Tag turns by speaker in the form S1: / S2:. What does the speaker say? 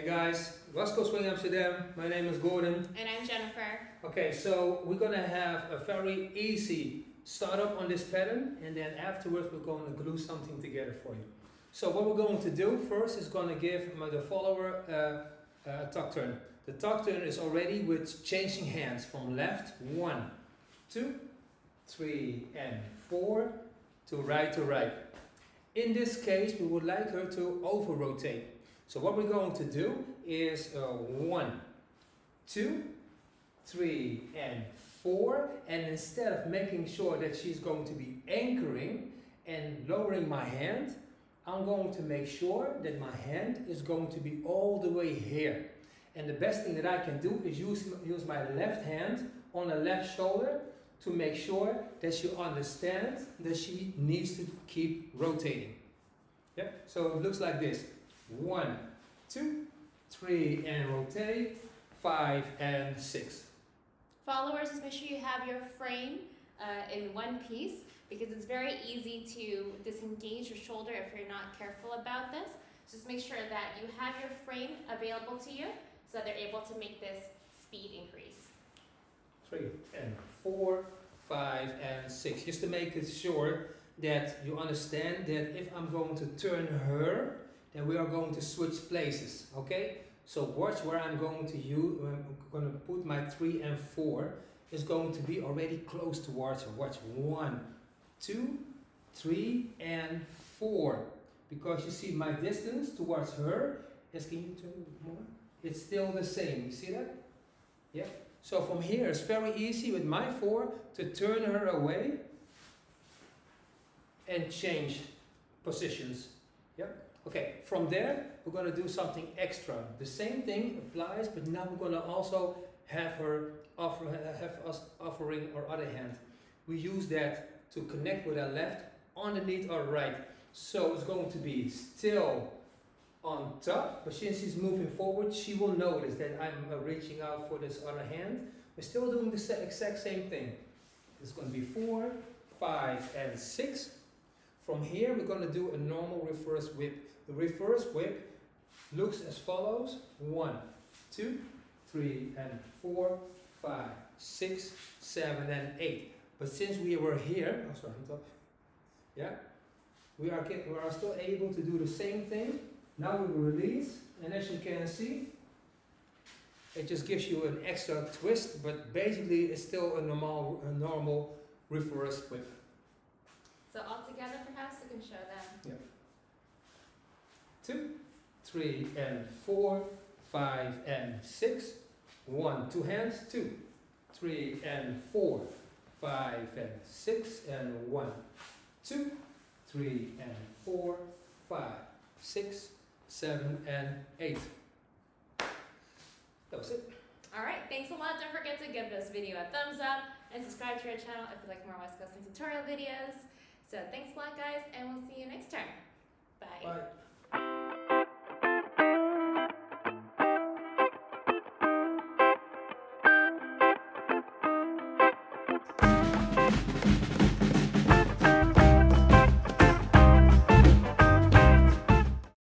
S1: Hey guys, Wasco Swing Amsterdam. My name is Gordon.
S2: And I'm Jennifer.
S1: Okay, so we're gonna have a very easy startup on this pattern, and then afterwards we're going to glue something together for you. So what we're going to do first is going to give the follower a tuck turn. The tuck turn is already with changing hands from left 1, 2, 3 and 4 to right. In this case we would like her to over rotate. So what we're going to do is 1, 2, 3 and 4, and instead of making sure that she's going to be anchoring and lowering my hand, I'm going to make sure that my hand is going to be all the way here. And the best thing that I can do is use my left hand on the left shoulder to make sure that she understands that she needs to keep rotating. Yeah? So it looks like this. 1, 2, 3 and rotate, 5 and 6.
S2: Followers, just make sure you have your frame in one piece, because it's very easy to disengage your shoulder if you're not careful about this. Just make sure that you have your frame available to you so that they're able to make this speed increase.
S1: 3 and 4, 5 and 6. Just to make it sure that you understand that if I'm going to turn her, then we are going to switch places, okay? So watch where I'm going to use, I'm going to put my 3 and 4 is going to be already close towards her. Watch, 1, 2, 3 and 4. Because you see my distance towards her is, can you turn more? It's still the same, you see that? Yeah. So from here it's very easy with my 4 to turn her away and change positions. Yeah. Okay, from there we're going to do something extra. The same thing applies, but now we're going to also have her us offering our other hand. We use that to connect with our left underneath our right. So it's going to be still on top, but since she's moving forward, she will notice that I'm reaching out for this other hand. We're still doing the exact same thing. It's going to be 4, 5 and 6. From here we're going to do a normal reverse whip. The reverse whip looks as follows: 1, 2, 3 and 4, 5, 6, 7 and 8. But since we were here, oh sorry, on top, yeah, we are still able to do the same thing. Now we will release, and as you can see, it just gives you an extra twist, but basically it's still a normal reverse whip.
S2: So all together, perhaps you can show them.
S1: Yeah. 2, 3 and 4, 5 and 6. 1, 2 hands, 2, 3 and 4, 5 and 6 and 1, 2, 3 and 4, 5, 6, 7 and 8. That was it.
S2: Alright, thanks a lot. Don't forget to give this video a thumbs up and subscribe to our channel if you like more West Coast tutorial videos. So thanks a lot guys, and we'll see you next time. Bye.
S1: Bye.